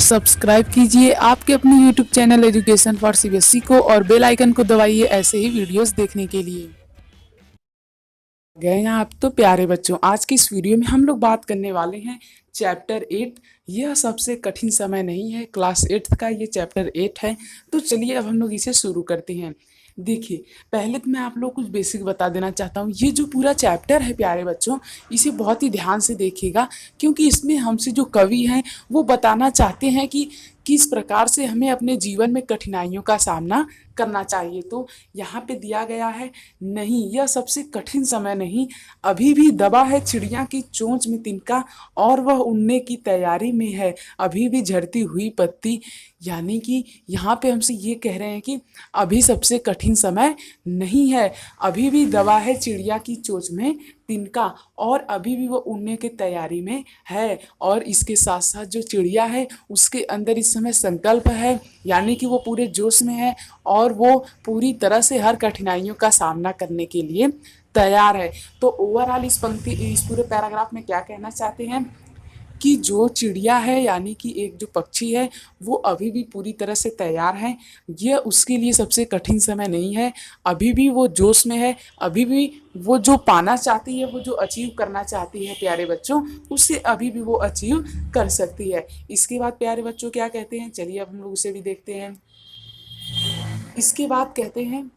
Subscribe कीजिए आपके अपने YouTube channel education for CBSE को और बेल आइकन को दबाइए ऐसे ही वीडियोस देखने के लिए। गए हैं आप तो प्यारे बच्चों, आज की इस वीडियो में हम लोग बात करने वाले हैं चैप्टर 8। यह सबसे कठिन समय नहीं है, क्लास 8 का ये चैप्टर 8 है। तो चलिए अब हम लोग इसे शुरू करते हैं। देखिए, पहले तो मैं आप लोग कुछ बेसिक बता देना चाहता हूँ। ये जो पूरा चैप्टर है प्यारे बच्चों, इसे बहुत ही ध्यान से देखिएगा, क्योंकि इसमें हमसे जो कवि हैं वो बताना चाहते हैं कि किस प्रकार से हमें अपने जीवन में कठिनाइयों का सामना करना चाहिए। तो यहाँ पे दिया गया है, नहीं यह सबसे कठिन समय नहीं, अभी भी दबा है चिड़िया की चोंच में तिनका और वह उड़ने की तैयारी में है, अभी भी झड़ती हुई पत्ती। यानी कि यहाँ पे हमसे ये कह रहे हैं कि अभी सबसे कठिन समय नहीं है, अभी भी दबा है चिड़िया की चोंच में तिनका और अभी भी वो उड़ने की तैयारी में है। और इसके साथ साथ जो चिड़िया है उसके अंदर इस समय संकल्प है, यानी कि वो पूरे जोश में है और वो पूरी तरह से हर कठिनाइयों का सामना करने के लिए तैयार है। तो ओवरऑल इस पूरे पैराग्राफ में क्या कहना चाहते हैं कि जो चिड़िया है यानी कि एक जो पक्षी है वो अभी भी पूरी तरह से तैयार है। यह उसके लिए सबसे कठिन समय नहीं है, अभी भी वो जोश में है, अभी भी वो जो पाना चाहती है, वो जो अचीव करना चाहती है प्यारे बच्चों, उससे अभी भी वो अचीव कर सकती है। इसके बाद प्यारे बच्चों क्या कहते हैं, चलिए अब हम लोग उसे भी देखते हैं। इसके बाद कहते हैं,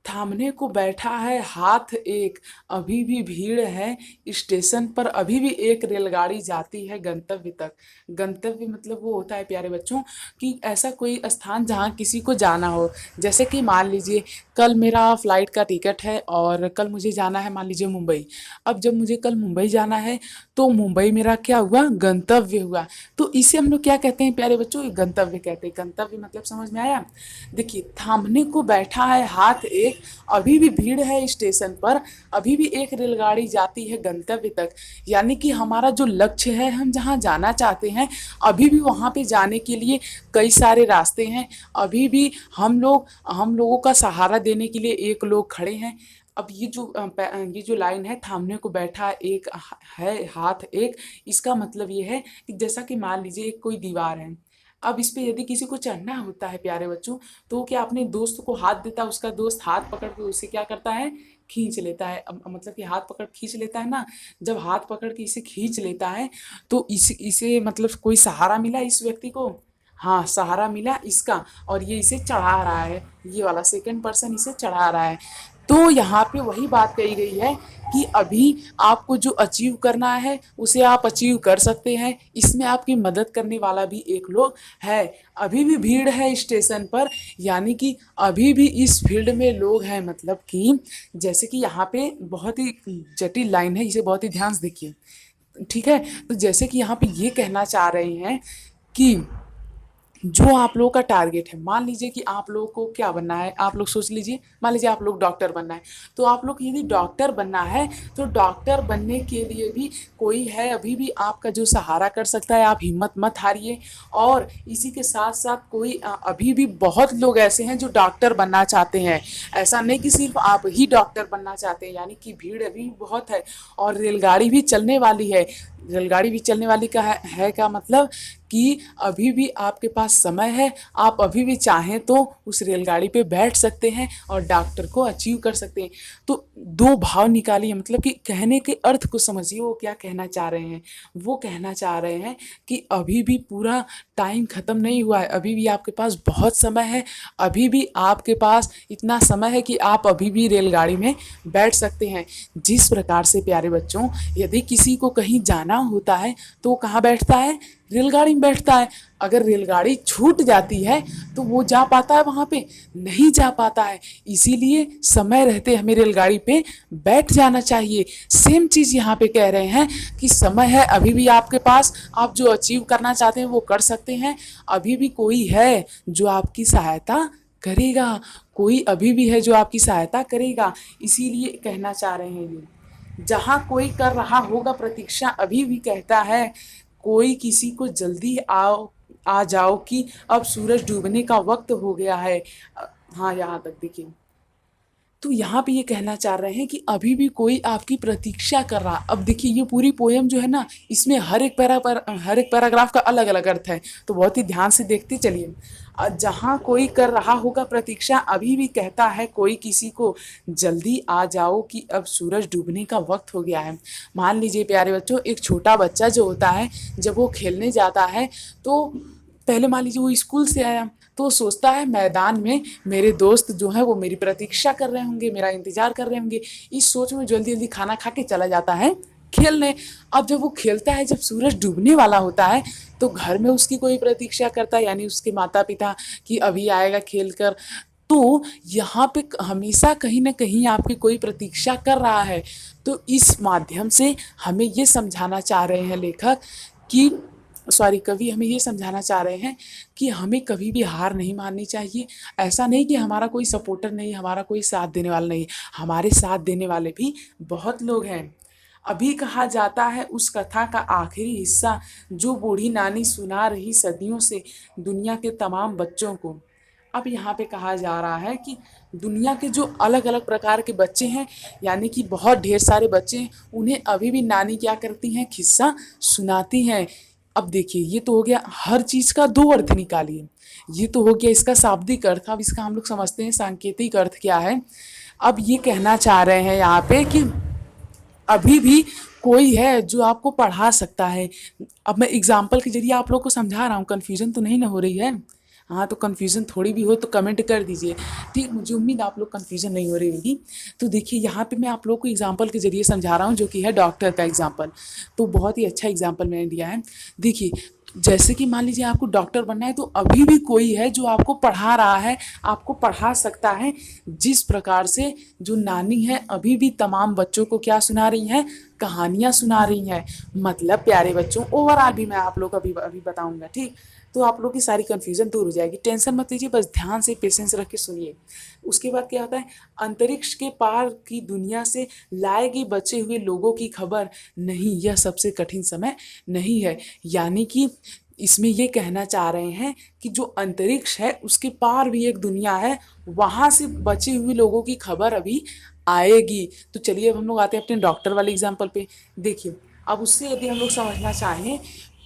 थामने को बैठा है हाथ एक, अभी भी भीड़ है स्टेशन पर, अभी भी एक रेलगाड़ी जाती है गंतव्य तक। गंतव्य मतलब वो होता है प्यारे बच्चों कि ऐसा कोई स्थान जहाँ किसी को जाना हो। जैसे कि मान लीजिए कल मेरा फ्लाइट का टिकट है और कल मुझे जाना है मान लीजिए मुंबई। अब जब मुझे कल मुंबई जाना है तो मुंबई मेरा क्या हुआ, गंतव्य हुआ। तो इसे हम लोग क्या कहते हैं प्यारे बच्चों, गंतव्य कहते हैं। गंतव्य मतलब समझ में आया। देखिए, थामने को बैठा है हाथ एक, अभी भी भीड़ है स्टेशन पर, अभी भी एक रेलगाड़ी जाती है गंतव्य तक। यानी कि हमारा जो लक्ष्य है, हम जहाँ जाना चाहते हैं, अभी भी वहाँ पे जाने के लिए कई सारे रास्ते हैं। अभी भी हम लोगों का सहारा देने के लिए एक लोग खड़े हैं। अब ये जो लाइन है, थामने को बैठा एक है हाथ एक, इसका मतलब ये है कि जैसा कि मान लीजिए एक कोई दीवार है। अब इस पे यदि किसी को चढ़ना होता है प्यारे बच्चों, तो क्या अपने दोस्त को हाथ देता है, उसका दोस्त हाथ पकड़ के उसे क्या करता है, खींच लेता है। अब मतलब कि हाथ पकड़ खींच लेता है ना। जब हाथ पकड़ के इसे खींच लेता है तो इसे मतलब कोई सहारा मिला इस व्यक्ति को। हाँ, सहारा मिला इसका, और ये इसे चढ़ा रहा है, ये वाला सेकंड पर्सन इसे चढ़ा रहा है। तो यहाँ पे वही बात कही गई है कि अभी आपको जो अचीव करना है उसे आप अचीव कर सकते हैं, इसमें आपकी मदद करने वाला भी एक लोग है। अभी भी भीड़ है स्टेशन पर, यानी कि अभी भी इस फील्ड में लोग हैं। मतलब कि जैसे कि यहाँ पे बहुत ही जटिल लाइन है, इसे बहुत ही ध्यान से देखिए, ठीक है। तो जैसे कि यहाँ पे ये कहना चाह रहे हैं कि जो आप लोगों का टारगेट है, मान लीजिए कि आप लोगों को क्या बनना है, आप लोग सोच लीजिए, मान लीजिए आप लोग डॉक्टर बनना है। तो आप लोग यदि डॉक्टर बनना है तो डॉक्टर बनने के लिए भी कोई है अभी भी आपका जो सहारा कर सकता है। आप हिम्मत मत हारिए। और इसी के साथ साथ कोई अभी भी बहुत लोग ऐसे हैं जो डॉक्टर बनना चाहते हैं। ऐसा नहीं कि सिर्फ आप ही डॉक्टर बनना चाहते हैं, यानी कि भीड़ अभी बहुत है और रेलगाड़ी भी चलने वाली है। रेलगाड़ी भी चलने वाली का है क्या मतलब कि अभी भी आपके पास समय है, आप अभी भी चाहें तो उस रेलगाड़ी पे बैठ सकते हैं और डॉक्टर को अचीव कर सकते हैं। तो दो भाव निकालिए, मतलब कि कहने के अर्थ को समझिए, वो क्या कहना चाह रहे हैं। वो कहना चाह रहे हैं कि अभी भी पूरा टाइम ख़त्म नहीं हुआ है, अभी भी आपके पास बहुत समय है, अभी भी आपके पास इतना समय है कि आप अभी भी रेलगाड़ी में बैठ सकते हैं। जिस प्रकार से प्यारे बच्चों, यदि किसी को कहीं जाना होता है तो वो कहाँ बैठता है, रेलगाड़ी में बैठता है। अगर रेलगाड़ी छूट जाती है तो वो जा पाता है वहाँ पे, नहीं जा पाता है। इसीलिए समय रहते हमें रेलगाड़ी पे बैठ जाना चाहिए। सेम चीज़ यहाँ पे कह रहे हैं कि समय है अभी भी आपके पास, आप जो अचीव करना चाहते हैं वो कर सकते हैं। अभी भी कोई है जो आपकी सहायता करेगा, कोई अभी भी है जो आपकी सहायता करेगा। इसीलिए कहना चाह रहे हैं ये, जहाँ कोई कर रहा होगा प्रतीक्षा अभी भी कहता है, कोई किसी को जल्दी आओ आ जाओ कि अब सूरज डूबने का वक्त हो गया है। हाँ, यहाँ तक देखिए, तो यहाँ पे ये कहना चाह रहे हैं कि अभी भी कोई आपकी प्रतीक्षा कर रहा। अब देखिए ये पूरी पोयम जो है ना, इसमें हर एक पैराग्राफ का अलग अलग अर्थ है, तो बहुत ही ध्यान से देखते चलिए। जहाँ कोई कर रहा होगा प्रतीक्षा, अभी भी कहता है कोई किसी को, जल्दी आ जाओ कि अब सूरज डूबने का वक्त हो गया है। मान लीजिए प्यारे बच्चों, एक छोटा बच्चा जो होता है, जब वो खेलने जाता है तो पहले मान लीजिए वो स्कूल से आया तो वो सोचता है मैदान में मेरे दोस्त जो हैं वो मेरी प्रतीक्षा कर रहे होंगे, मेरा इंतजार कर रहे होंगे। इस सोच में जल्दी जल्दी खाना खा के चला जाता है खेलने। अब जब वो खेलता है, जब सूरज डूबने वाला होता है, तो घर में उसकी कोई प्रतीक्षा करता है, यानी उसके माता पिता, कि अभी आएगा खेल कर। तो यहाँ पे हमेशा कहीं ना कहीं आपकी कोई प्रतीक्षा कर रहा है। तो इस माध्यम से हमें ये समझाना चाह रहे हैं लेखक कि कवि हमें ये समझाना चाह रहे हैं कि हमें कभी भी हार नहीं माननी चाहिए। ऐसा नहीं कि हमारा कोई सपोर्टर नहीं, हमारा कोई साथ देने वाला नहीं, हमारे साथ देने वाले भी बहुत लोग हैं। अभी कहा जाता है उस कथा का आखिरी हिस्सा, जो बूढ़ी नानी सुना रही सदियों से दुनिया के तमाम बच्चों को। अब यहाँ पे कहा जा रहा है कि दुनिया के जो अलग अलग प्रकार के बच्चे हैं, यानी कि बहुत ढेर सारे बच्चे हैं, उन्हें अभी भी नानी क्या करती हैं, किस्सा सुनाती हैं। अब देखिए ये तो हो गया, हर चीज़ का दो अर्थ निकालिए। ये तो हो गया इसका शाब्दिक अर्थ। अब इसका हम लोग समझते हैं सांकेतिक अर्थ क्या है। अब ये कहना चाह रहे हैं यहाँ पे कि अभी भी कोई है जो आपको पढ़ा सकता है। अब मैं एग्जाम्पल के जरिए आप लोग को समझा रहा हूँ, कन्फ्यूजन तो नहीं ना हो रही है? हाँ, तो कन्फ्यूजन थोड़ी भी हो तो कमेंट कर दीजिए, ठीक। मुझे उम्मीद आप लोग कन्फ्यूजन नहीं हो रही होगी। तो देखिए यहाँ पे मैं आप लोग को एग्जाम्पल के जरिए समझा रहा हूँ, जो कि है डॉक्टर का एग्जाम्पल। तो बहुत ही अच्छा एग्जाम्पल मैंने दिया है। देखिए जैसे कि मान लीजिए आपको डॉक्टर बनना है, तो अभी भी कोई है जो आपको पढ़ा रहा है, आपको पढ़ा सकता है। जिस प्रकार से जो नानी है अभी भी तमाम बच्चों को क्या सुना रही हैं, कहानियाँ सुना रही हैं। मतलब प्यारे बच्चों, ओवरऑल भी मैं आप लोग को अभी अभी बताऊंगा, ठीक। तो आप लोग की सारी कन्फ्यूजन दूर हो जाएगी, टेंशन मत लीजिए, बस ध्यान से पेशेंस रख के सुनिए। उसके बाद क्या होता है, अंतरिक्ष के पार की दुनिया से लाएगी बचे हुए लोगों की खबर, नहीं यह सबसे कठिन समय नहीं है। यानी कि इसमें ये कहना चाह रहे हैं कि जो अंतरिक्ष है उसके पार भी एक दुनिया है, वहाँ से बचे हुए लोगों की खबर अभी आएगी। तो चलिए अब हम लोग आते हैं अपने डॉक्टर वाले एग्जाम्पल पे। देखिए अब उससे यदि हम लोग समझना चाहें,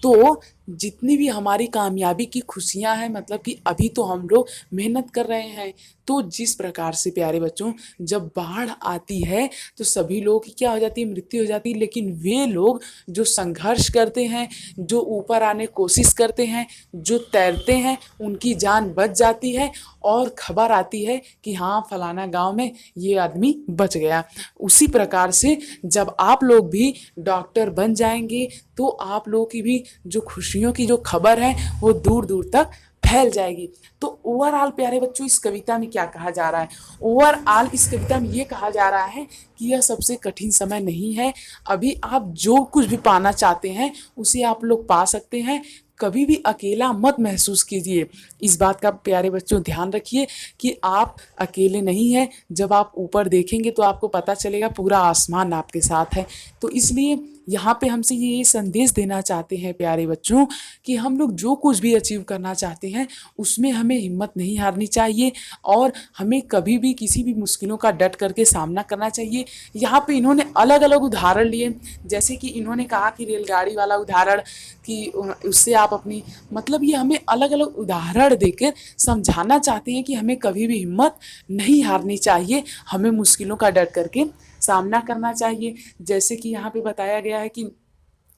तो जितनी भी हमारी कामयाबी की खुशियां हैं, मतलब कि अभी तो हम लोग मेहनत कर रहे हैं। तो जिस प्रकार से प्यारे बच्चों, जब बाढ़ आती है तो सभी लोगों की क्या हो जाती है, मृत्यु हो जाती है। लेकिन वे लोग जो संघर्ष करते हैं, जो ऊपर आने कोशिश करते हैं, जो तैरते हैं, उनकी जान बच जाती है और खबर आती है कि हाँ फलाना गांव में ये आदमी बच गया। उसी प्रकार से जब आप लोग भी डॉक्टर बन जाएंगे, तो आप लोगों की भी जो खुशियों की जो खबर है वो दूर दूर तक फैल जाएगी। तो ओवरऑल प्यारे बच्चों, इस कविता में क्या कहा जा रहा है, ओवरऑल इस कविता में ये कहा जा रहा है कि यह सबसे कठिन समय नहीं है। अभी आप जो कुछ भी पाना चाहते हैं उसे आप लोग पा सकते हैं। कभी भी अकेला मत महसूस कीजिए। इस बात का प्यारे बच्चों ध्यान रखिए कि आप अकेले नहीं हैं। जब आप ऊपर देखेंगे तो आपको पता चलेगा पूरा आसमान आपके साथ है। तो इसलिए यहाँ पे हमसे ये संदेश देना चाहते हैं प्यारे बच्चों कि हम लोग जो कुछ भी अचीव करना चाहते हैं उसमें हमें हिम्मत नहीं हारनी चाहिए, और हमें कभी भी किसी भी मुश्किलों का डट करके सामना करना चाहिए। यहाँ पे इन्होंने अलग अलग उदाहरण लिए, जैसे कि इन्होंने कहा कि रेलगाड़ी वाला उदाहरण, कि उससे आप अपनी, मतलब ये हमें अलग अलग उदाहरण देकर समझाना चाहते हैं कि हमें कभी भी हिम्मत नहीं हारनी चाहिए, हमें मुश्किलों का डट करके सामना करना चाहिए। जैसे कि यहाँ पे बताया गया है कि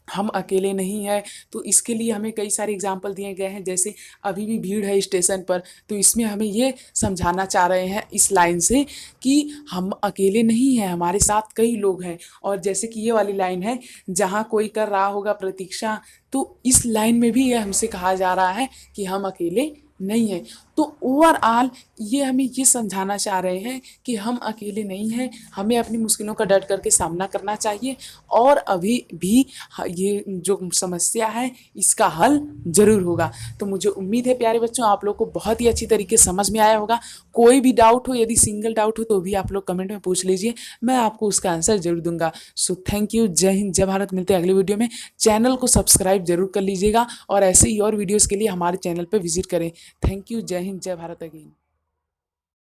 हम अकेले नहीं हैं, तो इसके लिए हमें कई सारे एग्जाम्पल दिए गए हैं। जैसे अभी भी भीड़ है स्टेशन पर, तो इसमें हमें ये समझाना चाह रहे हैं इस लाइन से कि हम अकेले नहीं हैं, हमारे साथ कई लोग हैं। और जैसे कि ये वाली लाइन है, जहाँ कोई कर रहा होगा प्रतीक्षा, तो इस लाइन में भी ये हमसे कहा जा रहा है कि हम अकेले नहीं है। तो ओवरऑल ये हमें ये समझाना चाह रहे हैं कि हम अकेले नहीं हैं, हमें अपनी मुश्किलों का डट करके सामना करना चाहिए, और अभी भी ये जो समस्या है इसका हल ज़रूर होगा। तो मुझे उम्मीद है प्यारे बच्चों आप लोग को बहुत ही अच्छी तरीके से समझ में आया होगा। कोई भी डाउट हो, यदि सिंगल डाउट हो, तो भी आप लोग कमेंट में पूछ लीजिए, मैं आपको उसका आंसर जरूर दूंगा। सो थैंक यू, जय हिंद जय भारत। मिलते हैं अगले वीडियो में। चैनल को सब्सक्राइब जरूर कर लीजिएगा, और ऐसे ही और वीडियोज़ के लिए हमारे चैनल पर विजिट करें। थैंक यू, जय हिंद जय भारत अगेन।